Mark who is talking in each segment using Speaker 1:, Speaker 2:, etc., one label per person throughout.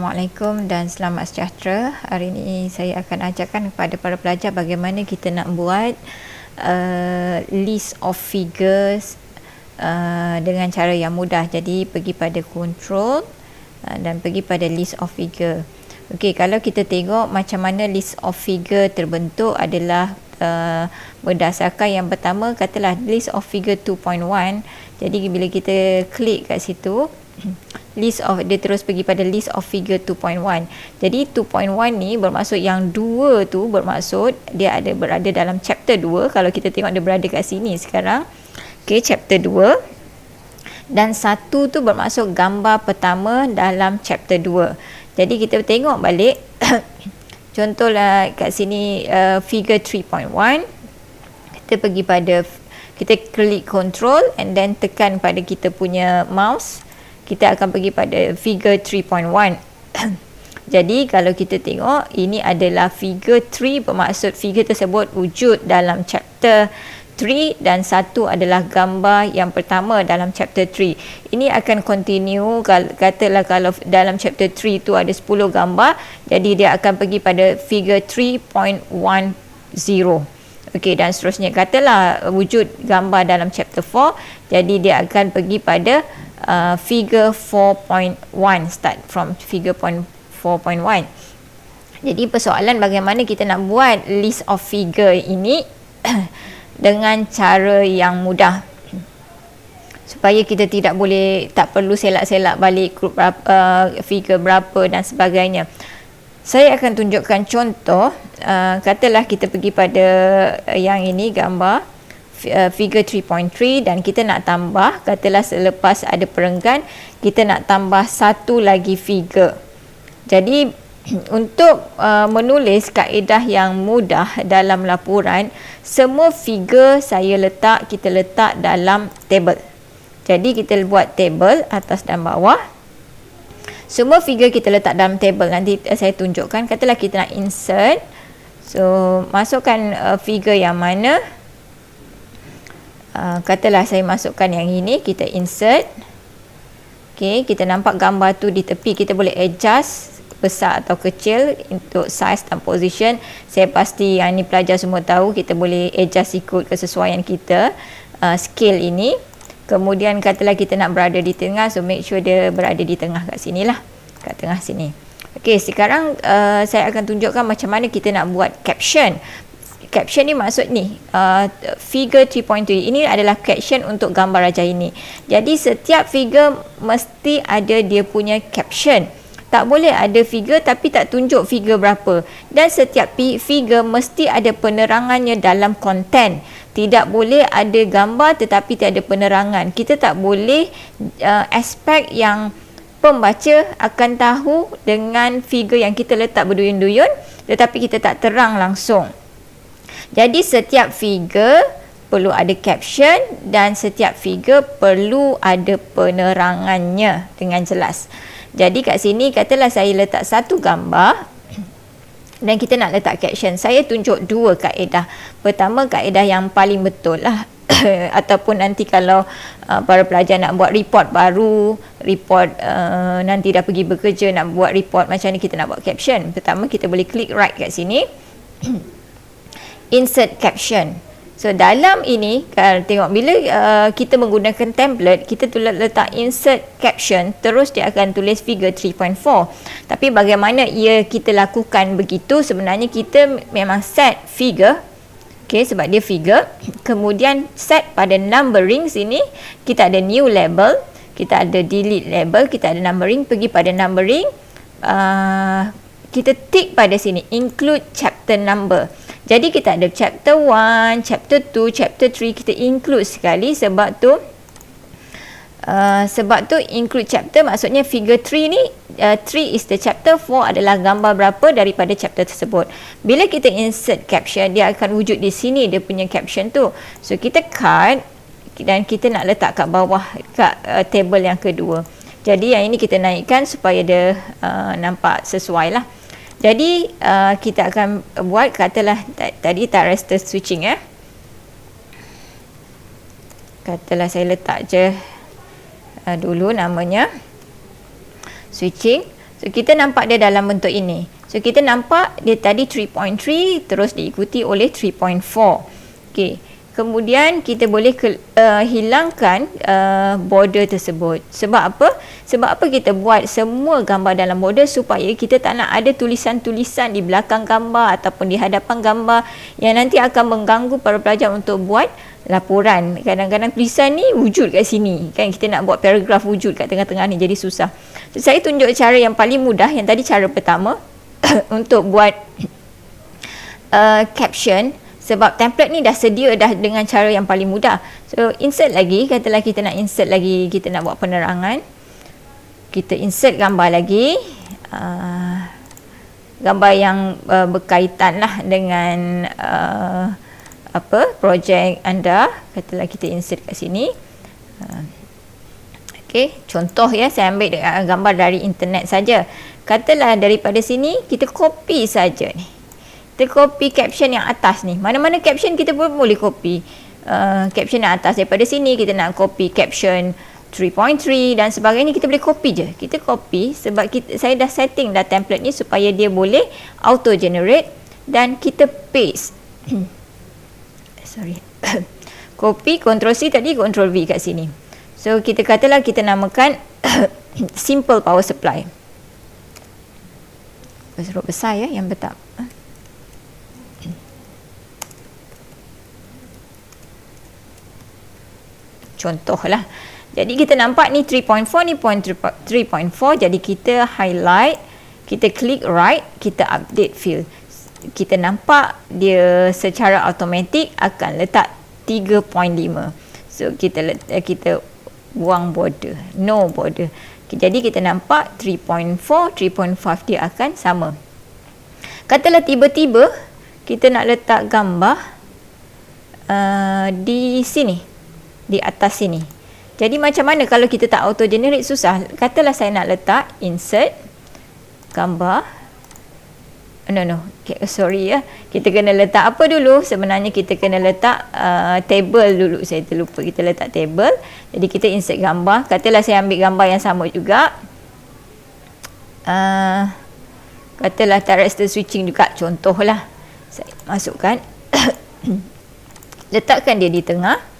Speaker 1: Assalamualaikum dan selamat sejahtera. Hari ini saya akan ajarkan kepada para pelajar bagaimana kita nak buat list of figures dengan cara yang mudah. Jadi pergi pada control dan pergi pada list of figure. Okey, kalau kita tengok macam mana list of figure terbentuk adalah berdasarkan yang pertama, katalah list of figure 2.1. Jadi bila kita klik kat situ, list of, dia terus pergi pada list of figure 2.1. Jadi 2.1 ni bermaksud yang 2 tu bermaksud dia ada berada dalam chapter 2. Kalau kita tengok dia berada kat sini sekarang. Okey, chapter 2. Dan 1 tu bermaksud gambar pertama dalam chapter 2. Jadi kita tengok balik contohlah kat sini figure 3.1. Kita pergi pada, kita klik control and then tekan pada kita punya mouse, kita akan pergi pada figure 3.1. Jadi kalau kita tengok ini adalah figure 3, bermaksud figure tersebut wujud dalam chapter 3 dan 1 adalah gambar yang pertama dalam chapter 3. Ini akan continue, katalah kalau dalam chapter 3 tu ada 10 gambar, jadi dia akan pergi pada figure 3.10. Okey, dan seterusnya. Katalah wujud gambar dalam chapter 4, jadi dia akan pergi pada figure 4.1, start from figure 4.1. Jadi persoalan bagaimana kita nak buat list of figure ini dengan cara yang mudah, supaya kita tak perlu selak-selak balik grup berapa, figure berapa dan sebagainya. Saya akan tunjukkan contoh. Katalah kita pergi pada yang ini, gambar figure 3.3, dan kita nak tambah, katalah selepas ada perenggan kita nak tambah satu lagi figure. Jadi untuk menulis kaedah yang mudah dalam laporan, semua figure kita letak dalam table. Jadi kita buat table atas dan bawah. Semua figure kita letak dalam table. Nanti saya tunjukkan. Katalah kita nak insert. So masukkan figure yang mana. Katalah saya masukkan yang ini, kita insert. Okey, kita nampak gambar tu di tepi, kita boleh adjust besar atau kecil untuk size dan position. Saya pasti yang ni pelajar semua tahu, kita boleh adjust ikut kesesuaian kita scale ini. Kemudian katalah kita nak berada di tengah, so make sure dia berada di tengah kat sini lah, kat tengah sini. Okey, sekarang saya akan tunjukkan macam mana kita nak buat caption. Caption ni maksud ni figure 3.3 ini adalah caption untuk gambar raja ini. Jadi setiap figure mesti ada dia punya caption. Tak boleh ada figure tapi tak tunjuk figure berapa. Dan setiap figure mesti ada penerangannya dalam konten. Tidak boleh ada gambar tetapi tiada penerangan. Kita tak boleh aspek yang pembaca akan tahu dengan figure yang kita letak berduyun-duyun tetapi kita tak terang langsung. Jadi setiap figure perlu ada caption dan setiap figure perlu ada penerangannya dengan jelas. Jadi kat sini katalah saya letak satu gambar dan kita nak letak caption. Saya tunjuk dua kaedah. Pertama, kaedah yang paling betul lah ataupun nanti kalau para pelajar nak buat report baru, nanti dah pergi bekerja nak buat report macam ni kita nak buat caption. Pertama kita boleh klik right kat sini. Insert caption. So dalam ini kalau tengok bila kita menggunakan template, kita letak insert caption, terus dia akan tulis figure 3.4. Tapi bagaimana kita lakukan begitu? Sebenarnya kita memang set figure. Okey, sebab dia figure. Kemudian set pada numbering sini, kita ada new label, kita ada delete label, kita ada numbering, pergi pada numbering. Kita tick pada sini include chapter number. Jadi kita ada chapter 1, chapter 2, chapter 3, kita include sekali sebab tu include chapter maksudnya figure 3 ni 3 is the chapter, 4 adalah gambar berapa daripada chapter tersebut. Bila kita insert caption, dia akan wujud di sini dia punya caption tu. So kita cut dan kita nak letak kat bawah kat table yang kedua. Jadi yang ini kita naikkan supaya dia nampak sesuai lah. Jadi kita akan buat, katalah tadi tak raster switching katalah saya letak je dulu namanya switching. So So kita nampak dia dalam bentuk ini. So kita nampak dia tadi 3.3 terus diikuti oleh 3.4. Okey. Kemudian kita boleh hilangkan border tersebut. Sebab apa? Sebab apa kita buat semua gambar dalam border? Supaya kita tak nak ada tulisan-tulisan di belakang gambar ataupun di hadapan gambar yang nanti akan mengganggu para pelajar untuk buat laporan. Kadang-kadang tulisan ni wujud kat sini. Kan kita nak buat paragraf wujud kat tengah-tengah ni, jadi susah. So, saya tunjuk cara yang paling mudah. Yang tadi cara pertama untuk buat caption. Sebab template ni dah sedia dah dengan cara yang paling mudah. So insert lagi, katalah kita nak insert lagi, kita nak buat penerangan. Kita insert gambar lagi. Gambar yang berkaitan lah dengan projek anda. Katalah kita insert kat sini. Okey, contoh ya, saya ambil gambar dari internet saja. Katalah daripada sini kita copy saja ni. Kita copy caption yang atas ni. Mana-mana caption kita pun boleh copy. Caption yang atas daripada sini kita nak copy caption 3.3 dan sebagainya, kita boleh copy je. Kita copy sebab saya dah setting dah template ni supaya dia boleh auto generate dan kita paste. Sorry. Copy, Ctrl C tadi, Ctrl V kat sini. So kita katalah kita namakan simple power supply. Besar ya yang betap. Contohlah. Jadi kita nampak ni 3.4 ni 3.4. Jadi kita highlight, kita klik right, kita update field. Kita nampak dia secara automatik akan letak 3.5. So kita buang border, no border. Jadi kita nampak 3.4, 3.5 dia akan sama. Katalah tiba-tiba kita nak letak gambar di sini, di atas sini. Jadi macam mana kalau kita tak auto generate? Susah. Katalah saya nak letak insert gambar. Sorry ya. Kita kena letak apa dulu? Sebenarnya kita kena letak table dulu. Saya terlupa. Kita letak table. Jadi kita insert gambar. Katalah saya ambil gambar yang sama juga. Katalah terrestrial switching juga. Contohlah. Saya masukkan. Letakkan dia di tengah.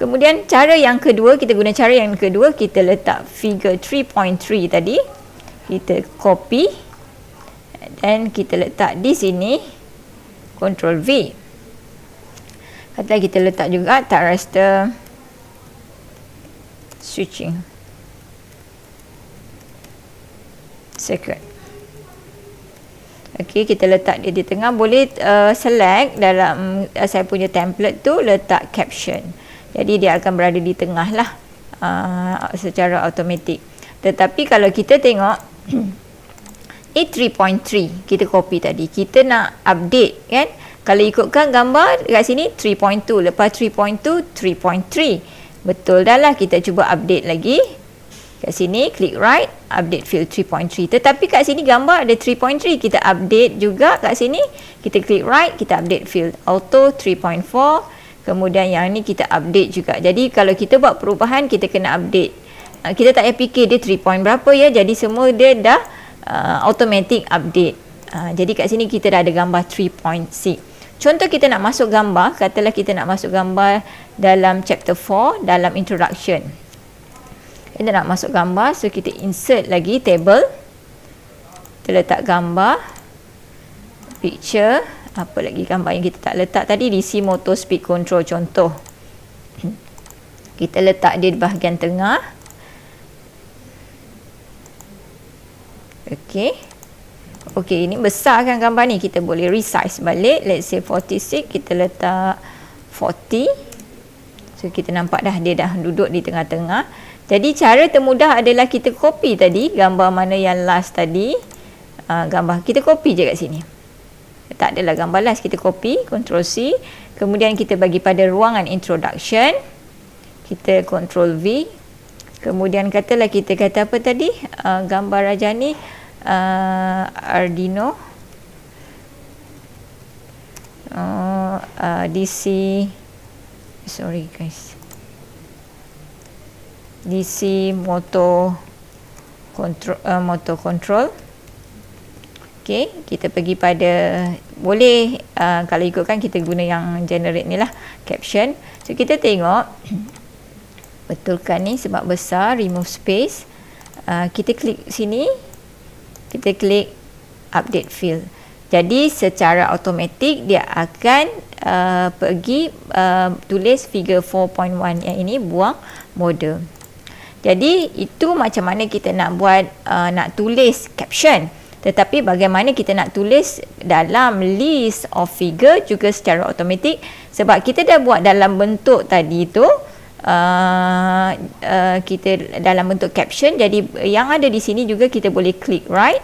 Speaker 1: Kemudian cara yang kedua, kita guna cara yang kedua, kita letak figure 3.3 tadi. Kita copy. Dan kita letak di sini. Ctrl V. Katalah kita letak juga terrestrial switching circuit. Okey, kita letak dia di tengah. Boleh select dalam saya punya template tu, letak caption. Jadi dia akan berada di tengah lah secara automatik. Tetapi kalau kita tengok ni 3.3 kita copy tadi. Kita nak update kan. Kalau ikutkan gambar kat sini 3.2. Lepas 3.2, 3.3. Betul dah lah. Kita cuba update lagi. Kat sini klik right, update field 3.3. Tetapi kat sini gambar ada 3.3. Kita update juga kat sini. Kita klik right, kita update field. Auto 3.4. Kemudian yang ni kita update juga. Jadi kalau kita buat perubahan, kita kena update. Kita tak payah fikir dia 3 point berapa ya. Jadi semua dia dah automatic update. Jadi kat sini kita dah ada gambar 3.6. Contoh kita nak masuk gambar. Katalah kita nak masuk gambar dalam chapter 4, dalam introduction. Kita nak masuk gambar. So kita insert lagi table. Kita letak gambar. Picture. Apa lagi gambar yang kita tak letak tadi? DC motor speed control contoh. Kita letak dia di bahagian tengah. Okey. Okey, ini besar kan gambar ni. Kita boleh resize balik. Let's say 46. Kita letak 40. So kita nampak dah dia dah duduk di tengah-tengah. Jadi cara termudah adalah kita copy tadi. Gambar mana yang last tadi. Gambar. Kita copy je kat sini. Tak adalah gambar last, kita copy, Ctrl C. Kemudian kita bagi pada ruangan introduction. Kita Ctrl V. Kemudian katalah kita kata apa tadi? Gambar raja ni Arduino. DC. Sorry guys. DC motor motor control. Okey, kita pergi pada, boleh kalau ikutkan kita guna yang generate ni lah, caption. So kita tengok, betulkan ni sebab besar, remove space. Kita klik sini, kita klik update field. Jadi secara automatik dia akan pergi tulis figure 4.1 yang ini, buang model. Jadi itu macam mana kita nak buat, nak tulis caption. Tetapi bagaimana kita nak tulis dalam list of figure juga secara automatik, sebab kita dah buat dalam bentuk tadi tu, kita dalam bentuk caption. Jadi yang ada di sini juga kita boleh klik right,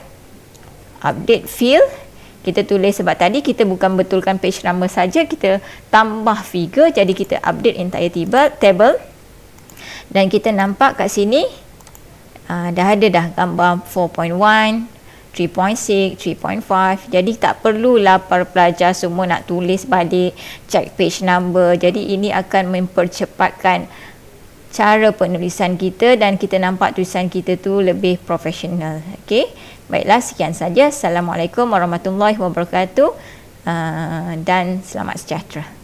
Speaker 1: update field. Kita tulis, sebab tadi kita bukan betulkan page number saja, kita tambah figure, jadi kita update entire table. Dan kita nampak kat sini dah ada dah gambar 4.1, 3.6, 3.5. Jadi tak perlulah para pelajar semua nak tulis balik, check page number. Jadi ini akan mempercepatkan cara penulisan kita dan kita nampak tulisan kita tu lebih profesional. Okey, baiklah, sekian saja. Assalamualaikum warahmatullahi wabarakatuh dan selamat sejahtera.